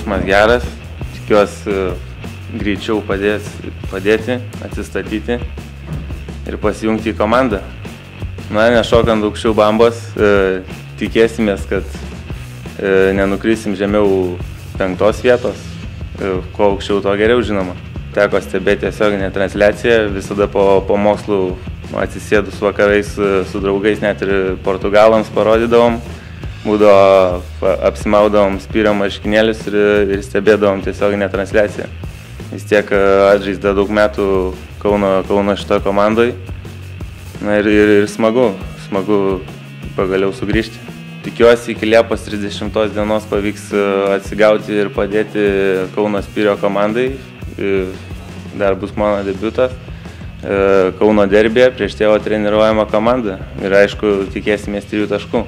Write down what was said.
jausmas geras, tikiuosi greičiau padėti, atsistatyti ir pasijungti į komandą. Na, nešokant aukščiau bambos, tikėsimės, kad nenukrisim žemiau 5 vietos, kuo aukščiau to geriau žinoma. Teko stebėti tiesioginę transliaciją, visada po mokslų atsisėdus vakarais su draugais net ir portugalams parodydavom. Apsimaudavom Spyrio marškinėlius ir stebėdavom tiesioginę transliaciją. Vis tiek atžaizda daug metų Kauno šitoje komandoje. Na ir smagu pagaliau sugrįžti. Tikiuosi iki Liepos 30 dienos pavyks atsigauti ir padėti Kauno Spyrio komandai. Dar bus mano debiutas Kauno derbyje prieš tėvo treniruojamą komandą ir aišku tikėsimės 3 taškų.